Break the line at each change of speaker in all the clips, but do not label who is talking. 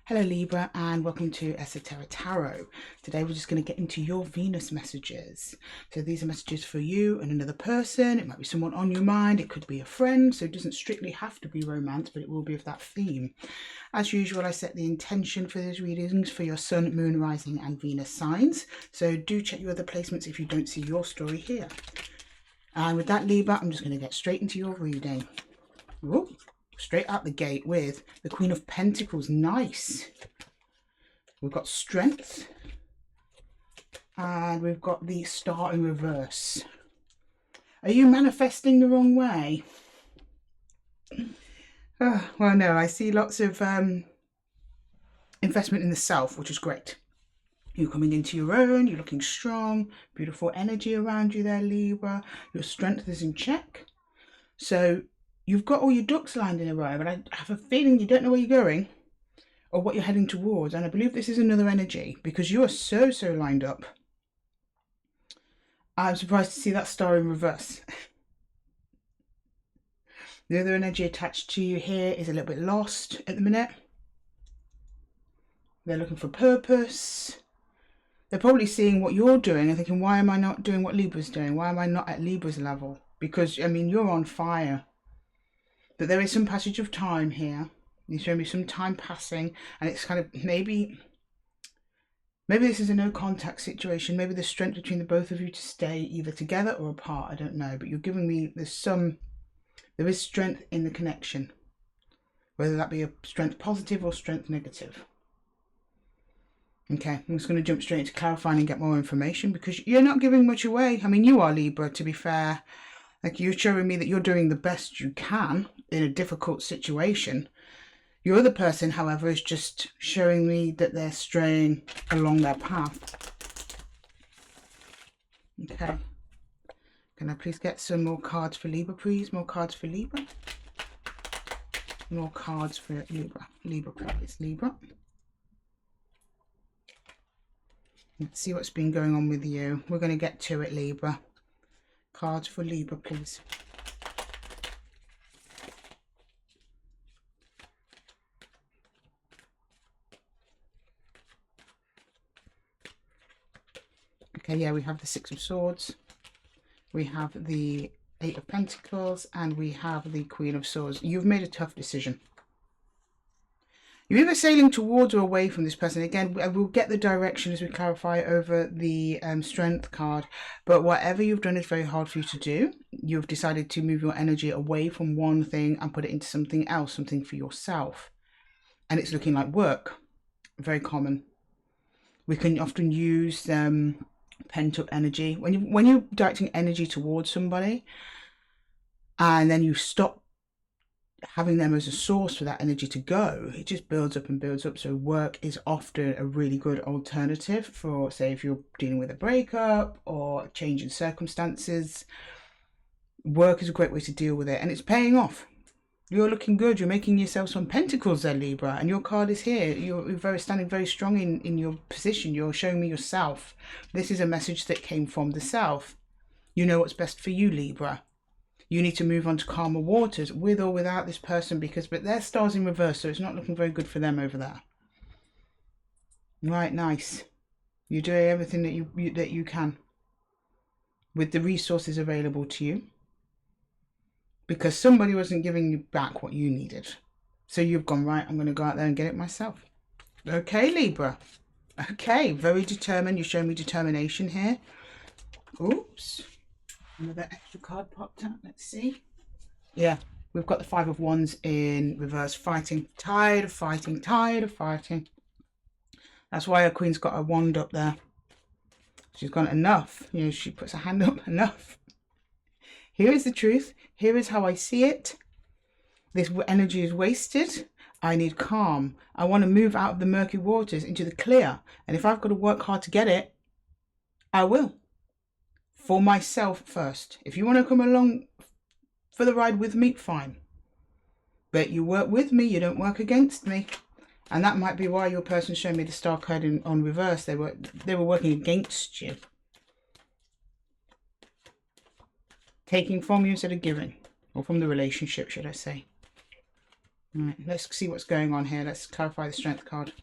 Hello Libra and welcome to Esotera Tarot. Today we're just going to get into your Venus messages. So these are messages for you and another person. It might be someone on your mind. It could be a friend. So it doesn't strictly have to be romance, but it will be of that theme. As usual, I set the intention for these readings for your Sun, Moon, Rising and Venus signs. So do check your other placements if you don't see your story here. And with that Libra, I'm just going to get straight into your reading. Whoop. Straight out the gate with the Queen of Pentacles. Nice. We've got Strength. And we've got the Star in reverse. Are you manifesting the wrong way? Well, no. I see lots of investment in the self, which is great. You're coming into your own. You're looking strong. Beautiful energy around you there, Libra. Your strength is in check. So you've got all your ducks lined in a row, but I have a feeling you don't know where you're going or what you're heading towards. And I believe this is another energy because you are so lined up. I'm surprised to see that star in reverse. The other energy attached to you here is a little bit lost at the minute. They're looking for purpose. They're probably seeing what you're doing and thinking, why am I not doing what Libra's doing? Why am I not at Libra's level? Because, I mean, you're on fire. But there is some passage of time here. There's going to be some time passing, and it's kind of maybe this is a no contact situation. Maybe there's strength between the both of you to stay either together or apart. I don't know, but you're giving me there is strength in the connection, whether that be a strength positive or strength negative. Okay, I'm just going to jump straight into clarifying and get more information because you're not giving much away. I mean, you are Libra, to be fair. Like, you're showing me that you're doing the best you can in a difficult situation. Your other person, however, is just showing me that they're straying along their path. Okay. Can I please get some more cards for Libra, please? More cards for Libra. More cards for Libra. Libra, please. Libra. Let's see what's been going on with you. We're going to get to it, Libra. Cards for Libra, please. Okay, yeah, we have the Six of Swords. We have the Eight of Pentacles. And we have the Queen of Swords. You've made a tough decision. You're either sailing towards or away from this person. Again, we'll get the direction as we clarify over the Strength card. But whatever you've done is very hard for you to do. You've decided to move your energy away from one thing and put it into something else, something for yourself. And it's looking like work. Very common. We can often use pent-up energy. When you're directing energy towards somebody and then you stop having them as a source for that energy to go, it just builds up and builds up. So work is often a really good alternative for, say, if you're dealing with a breakup or change in circumstances. Work is a great way to deal with it, and it's paying off. You're looking good. You're making yourself some pentacles there, Libra, and your card is here. You're standing very strong in your position. You're showing me yourself. This is a message that came from the self. You know what's best for you, Libra. You need to move on to calmer waters with or without this person, but their star's in reverse, so it's not looking very good for them over there. Right, nice. You're doing everything that you can with the resources available to you because somebody wasn't giving you back what you needed. So you've gone, right, I'm going to go out there and get it myself. Okay, Libra. Okay, very determined. You're showing me determination here. Oops. Another extra card popped out. Let's see. Yeah, we've got the Five of Wands in reverse. Fighting. Tired of fighting. Tired of fighting. That's why our Queen's got her wand up there. She's gone, enough. You know, she puts her hand up. Enough. Here is the truth. Here is how I see it. This energy is wasted. I need calm. I want to move out of the murky waters into the clear. And if I've got to work hard to get it, I will. For myself first. If you want to come along for the ride with me, fine. But you work with me, you don't work against me. And that might be why your person showed me the star card on reverse. They were working against you. Taking from you instead of giving. Or from the relationship, should I say. Right, let's see what's going on here. Let's clarify the Strength card.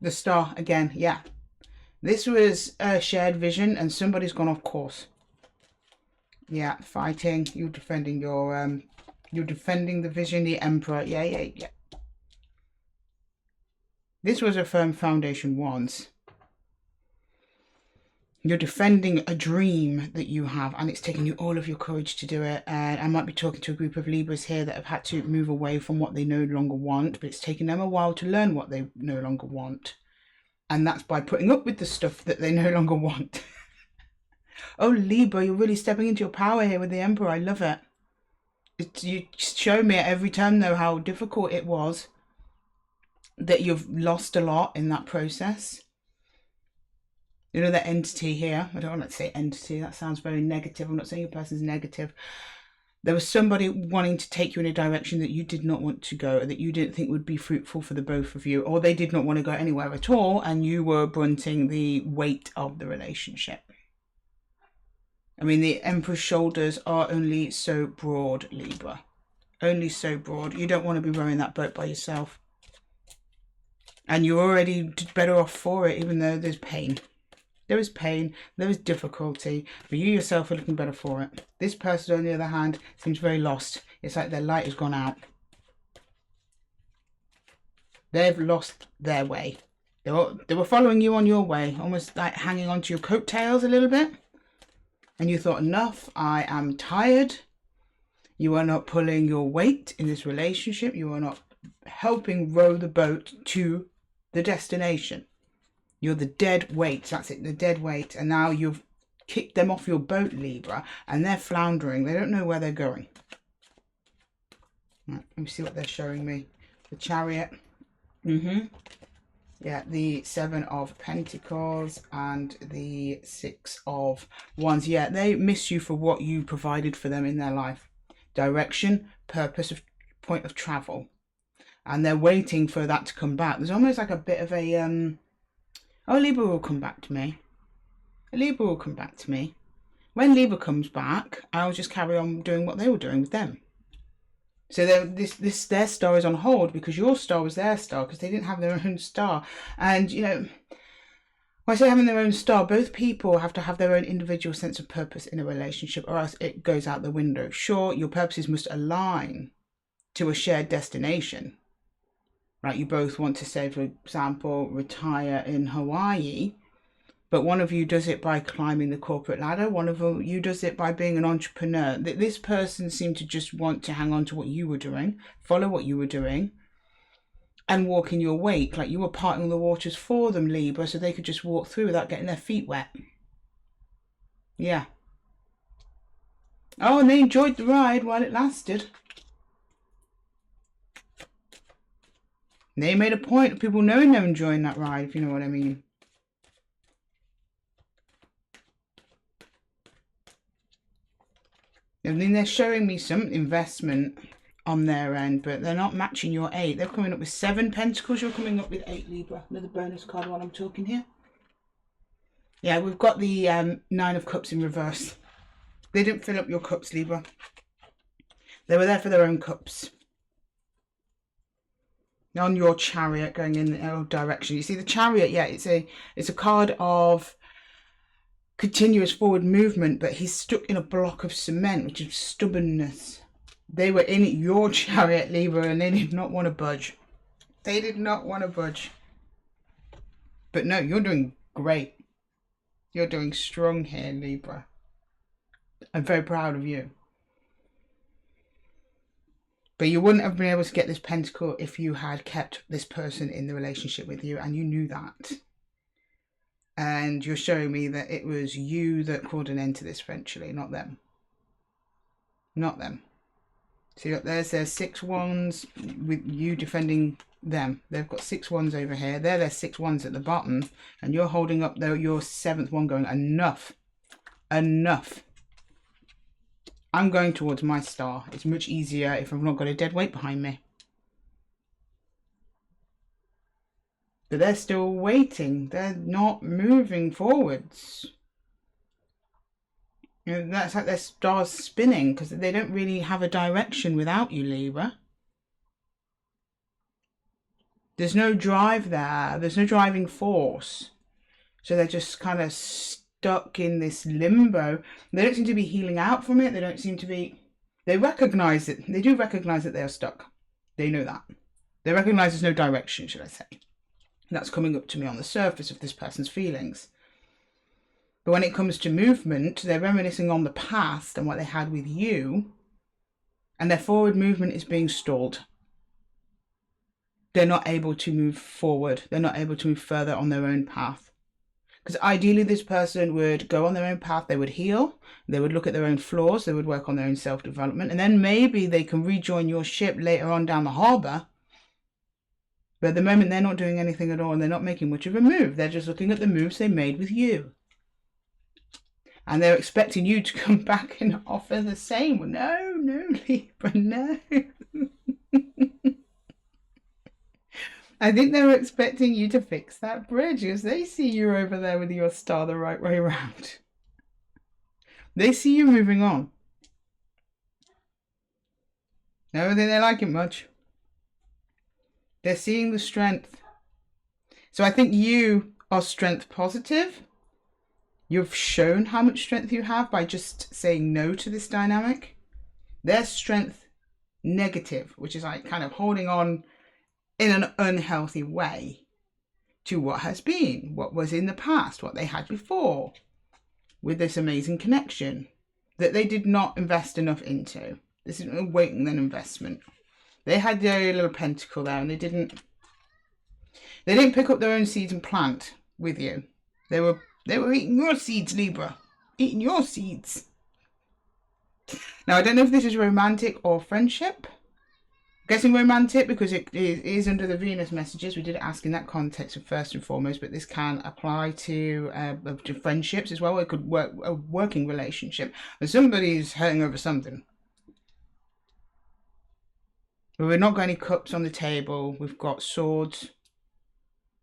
The Star again, yeah. This was a shared vision and somebody's gone off course. Yeah, fighting. You're defending your you're defending the vision, the Emperor. Yeah. This was a firm foundation once. You're defending a dream that you have, and it's taken you all of your courage to do it. And I might be talking to a group of Libras here that have had to move away from what they no longer want, but it's taken them a while to learn what they no longer want. And that's by putting up with the stuff that they no longer want. Oh, Libra, you're really stepping into your power here with the Emperor. I love it. You show me every time, though, how difficult it was, that you've lost a lot in that process. You know, that entity here. I don't want to say entity. That sounds very negative. I'm not saying your person's negative. There was somebody wanting to take you in a direction that you did not want to go, that you didn't think would be fruitful for the both of you, or they did not want to go anywhere at all, and you were brunting the weight of the relationship. I mean, the Emperor's shoulders are only so broad, Libra. Only so broad. You don't want to be rowing that boat by yourself. And you're already better off for it, even though there's pain. There is pain, there is difficulty, but you yourself are looking better for it. This person, on the other hand, seems very lost. It's like their light has gone out. They've lost their way. They were following you on your way, almost like hanging onto your coattails a little bit. And you thought, enough, I am tired. You are not pulling your weight in this relationship. You are not helping row the boat to the destination. You're the dead weight. That's it, the dead weight. And now you've kicked them off your boat, Libra, and they're floundering. They don't know where they're going. Right, let me see what they're showing me. The Chariot. Yeah, the 7 of Pentacles and the 6 of Wands. Yeah, they miss you for what you provided for them in their life. Direction, purpose, point of travel. And they're waiting for that to come back. There's almost like a bit of a... oh, Libra will come back to me. Libra will come back to me. When Libra comes back, I'll just carry on doing what they were doing with them. So their star is on hold because your star was their star, because they didn't have their own star. And, you know, when I say having their own star, both people have to have their own individual sense of purpose in a relationship, or else it goes out the window. Sure, your purposes must align to a shared destination. Right, you both want to, say, for example, retire in Hawaii, but one of you does it by climbing the corporate ladder. One of you does it by being an entrepreneur. This person seemed to just want to hang on to what you were doing, follow what you were doing, and walk in your wake. Like you were parting the waters for them, Libra, so they could just walk through without getting their feet wet. Yeah. Oh, and they enjoyed the ride while it lasted. They made a point of people knowing they're enjoying that ride, if you know what I mean. I mean, they're showing me some investment on their end, but they're not matching your 8. They're coming up with 7 pentacles. You're coming up with 8, Libra. Another bonus card while I'm talking here. Yeah, we've got the 9 of Cups in reverse. They didn't fill up your cups, Libra. They were there for their own cups. On your Chariot, going in the other direction. You see the Chariot, yeah, it's a card of continuous forward movement, but he's stuck in a block of cement, which is stubbornness. They were in your Chariot, Libra, and they did not want to budge. They did not want to budge. But no, you're doing great. You're doing strong here, Libra. I'm very proud of you. But you wouldn't have been able to get this pentacle if you had kept this person in the relationship with you, and you knew that. And you're showing me that it was you that called an end to this eventually, not them. Not them. See, look, there's their 6 wands with you defending them. They've got 6 wands over here. They're their 6 wands at the bottom. And you're holding up your 7th one going, enough. Enough. I'm going towards my star. It's much easier if I've not got a dead weight behind me. But they're still waiting. They're not moving forwards. And that's like their stars spinning because they don't really have a direction without you, Libra. There's no drive there. There's no driving force. So they're just kind of stuck in this limbo. They don't seem to be healing out from it. They don't seem to be... They recognize it. They do recognize that they are stuck. They know that. They recognize there's no direction, should I say. That's coming up to me on the surface of this person's feelings. But when it comes to movement, they're reminiscing on the past and what they had with you. And their forward movement is being stalled. They're not able to move forward. They're not able to move further on their own path. Because ideally this person would go on their own path, they would heal, they would look at their own flaws, they would work on their own self-development, and then maybe they can rejoin your ship later on down the harbour. But at the moment they're not doing anything at all and they're not making much of a move. They're just looking at the moves they made with you. And they're expecting you to come back and offer the same. No, Libra, no. I think they were expecting you to fix that bridge because they see you over there with your star the right way around. They see you moving on. I don't think they like it much. They're seeing the strength. So I think you are strength positive. You've shown how much strength you have by just saying no to this dynamic. Their strength negative, which is like kind of holding on in an unhealthy way to what has been, what was in the past, what they had before, with this amazing connection that they did not invest enough into. This is a waiting then investment. They had their little pentacle there and they didn't pick up their own seeds and plant with you. They were eating your seeds, Libra. Eating your seeds. Now, I don't know if this is romantic or friendship. I'm guessing romantic because it is under the Venus messages. We did ask in that context first and foremost, but this can apply to friendships as well. It could work a working relationship. But somebody's hurting over something. But we've not got any cups on the table. We've got swords.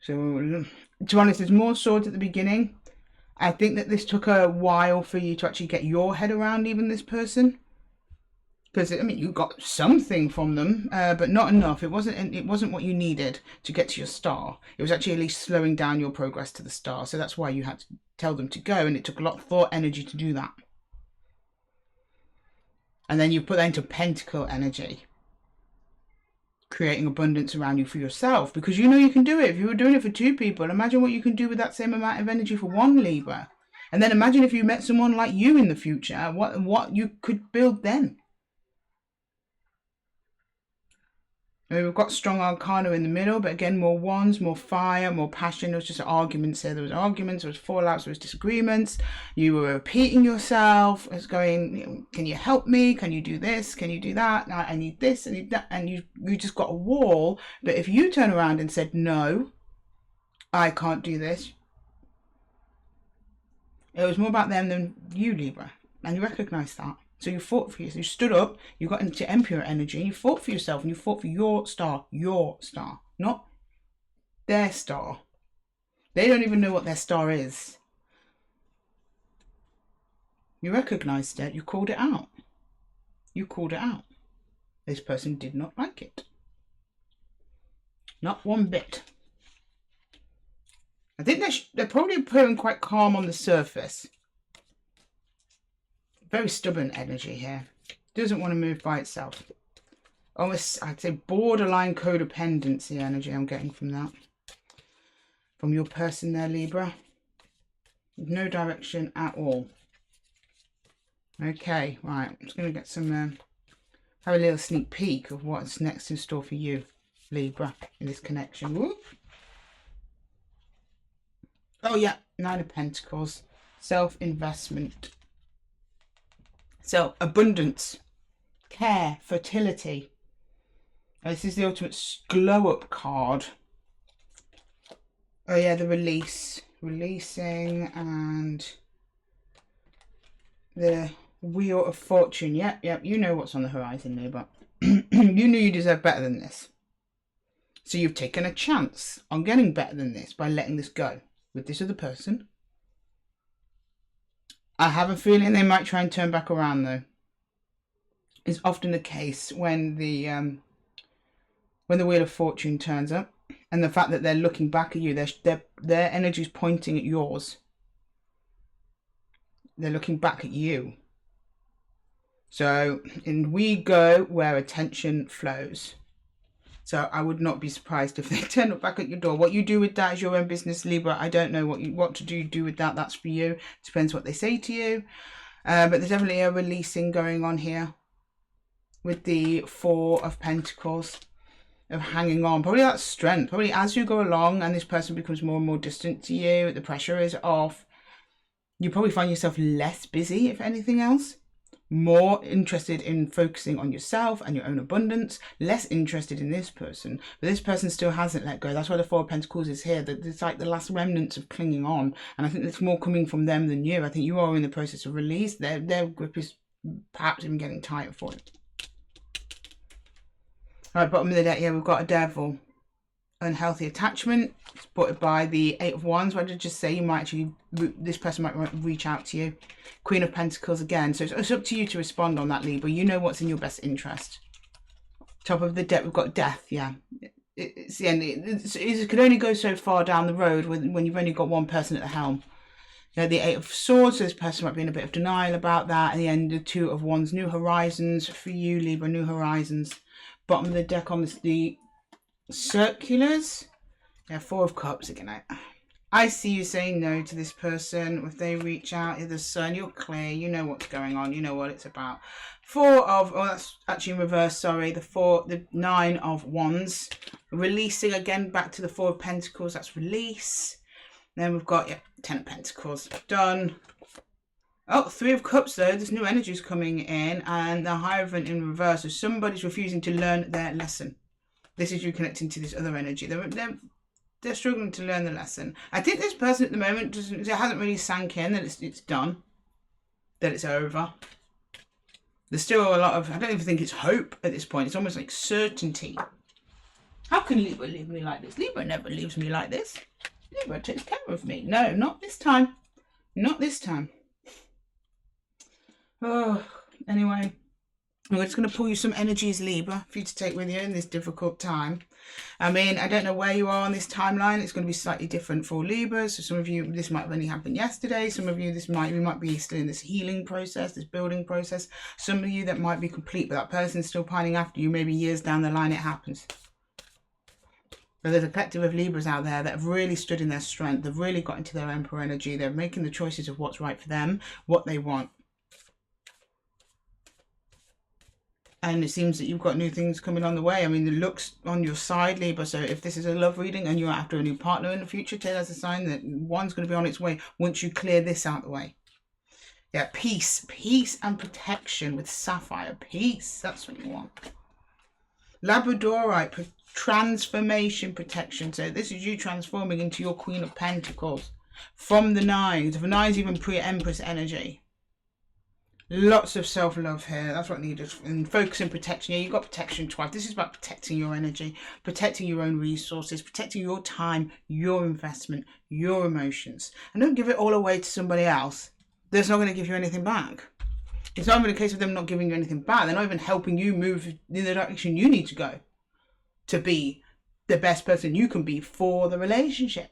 So, to be honest, there's more swords at the beginning. I think that this took a while for you to actually get your head around even this person. Because, I mean, you got something from them, but not enough. It wasn't what you needed to get to your star. It was actually at least slowing down your progress to the star. So that's why you had to tell them to go. And it took a lot of thought energy to do that. And then you put that into pentacle energy. Creating abundance around you for yourself. Because you know you can do it. If you were doing it for two people, imagine what you can do with that same amount of energy for one Libra. And then imagine if you met someone like you in the future, what you could build then. I mean, we've got strong arcana in the middle, but again, more wands, more fire, more passion. There was just arguments there. There was arguments, there was fallouts, there was disagreements. You were repeating yourself. It's going, can you help me? Can you do this? Can you do that? I need this, I need that. And you just got a wall. But if you turn around and said, no, I can't do this. It was more about them than you, Libra. And you recognize that. So you fought for yourself. You stood up, you got into Emperor energy, and you fought for yourself, and you fought for your star, not their star. They don't even know what their star is. You recognized it, you called it out. You called it out. This person did not like it. Not one bit. I think they're probably appearing quite calm on the surface. Very stubborn energy here. Doesn't want to move by itself. Almost, I'd say, borderline codependency energy I'm getting from that. From your person there, Libra. No direction at all. Okay, right. I'm just going to get some, have a little sneak peek of what's next in store for you, Libra, in this connection. Whoop. Oh, yeah. 9 of Pentacles. Self-investment. So, abundance, care, fertility. This is the ultimate glow-up card. Oh yeah, the release. Releasing and the Wheel of Fortune. Yep, you know what's on the horizon, Libra. You knew you deserved better than this. So you've taken a chance on getting better than this by letting this go with this other person. I have a feeling they might try and turn back around, though. It's often the case when the Wheel of Fortune turns up, and the fact that they're looking back at you, their energy is pointing at yours. They're looking back at you. So, and we go where attention flows. So I would not be surprised if they turn it back at your door. What you do with that is your own business, Libra. I don't know what to do with that. That's for you. Depends what they say to you. But there's definitely a releasing going on here with the Four of Pentacles, of hanging on. Probably that's strength. Probably as you go along and this person becomes more and more distant to you, the pressure is off, you probably find yourself less busy, if anything else. More interested in focusing on yourself and your own abundance, less interested in this person. But this person still hasn't let go. That's why the Four of Pentacles is here. It's like the last remnants of clinging on. And I think it's more coming from them than you. I think you are in the process of release. Their grip is perhaps even getting tighter for it. All right, bottom of the deck here, we've got a Devil. Unhealthy attachment, supported by the Eight of Wands. What did I just say? You might actually, this person might reach out to you. Queen of Pentacles again. So it's up to you to respond on that, Libra. You know what's in your best interest. Top of the deck, we've got Death. Yeah, it's the end. It could only go so far down the road when you've only got one person at the helm. You know, the Eight of Swords, so this person might be in a bit of denial about that. And the end, the Two of Wands, new horizons for you, Libra, new horizons. Bottom of the deck on the circulars. Yeah, Four of Cups again. I see you saying no to this person. If they reach out, the Sun, you're clear. You know what's going on. You know what it's about. That's actually in reverse, sorry. The Nine of Wands. Releasing again back to the Four of Pentacles. That's release. Then we've got, Ten of Pentacles. Done. Oh, Three of Cups though. There's new energies coming in. And the Hierophant in reverse. So somebody's refusing to learn their lesson. This is you connecting to this other energy. They're struggling to learn the lesson. I think this person at the moment hasn't really sank in that it's done, that it's over. There's still a lot of, I don't even think it's hope at this point. It's almost like certainty. How can Libra leave me like this? Libra never leaves me like this. Libra takes care of me. No, not this time. Not this time. Oh, anyway. We're just going to pull you some energies, Libra, for you to take with you in this difficult time. I mean, I don't know where you are on this timeline. It's going to be slightly different for Libras. So some of you, this might have only happened yesterday. Some of you, we might be still in this healing process, this building process. Some of you, that might be complete, but that person's still pining after you. Maybe years down the line, it happens. But there's a collective of Libras out there that have really stood in their strength. They've really got into their Emperor energy. They're making the choices of what's right for them, what they want. And it seems that you've got new things coming on the way. I mean, the luck's on your side, Libra. So if this is a love reading and you're after a new partner in the future, take that as a sign that one's going to be on its way once you clear this out of the way. Yeah, peace. Peace and protection with Sapphire. Peace. That's what you want. Labradorite. Transformation, protection. So this is you transforming into your Queen of Pentacles. From the Nines. The Nines even pre-Empress energy. Lots of self-love here. That's what needed. And focus and protection. Yeah, you've got protection twice. This is about protecting your energy, protecting your own resources, protecting your time, your investment, your emotions. And don't give it all away to somebody else that's not going to give you anything back. It's not even a case of them not giving you anything back. They're not even helping you move in the direction you need to go to be the best person you can be for the relationship.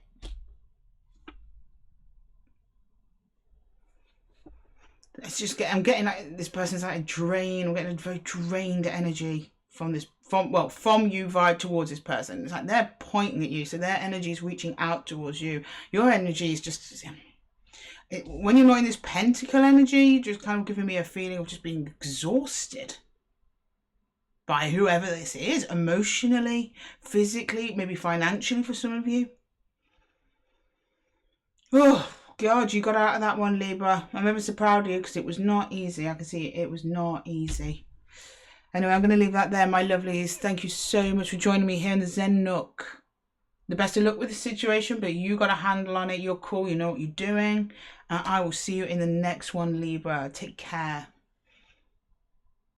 It's just I'm getting like this person's like a drain. I'm getting a very drained energy from this, from you vibe towards this person. It's like they're pointing at you, so their energy is reaching out towards you. Your energy is just when you're not in this pentacle energy, just kind of giving me a feeling of just being exhausted by whoever this is, emotionally, physically, maybe financially for some of you. Oh. God, you got out of that one, Libra. I'm ever so proud of you because it was not easy. I can see it was not easy. Anyway, I'm going to leave that there, my lovelies. Thank you so much for joining me here in the Zen Nook. The best of luck with the situation, but you got a handle on it. You're cool. You know what you're doing. I will see you in the next one, Libra. Take care.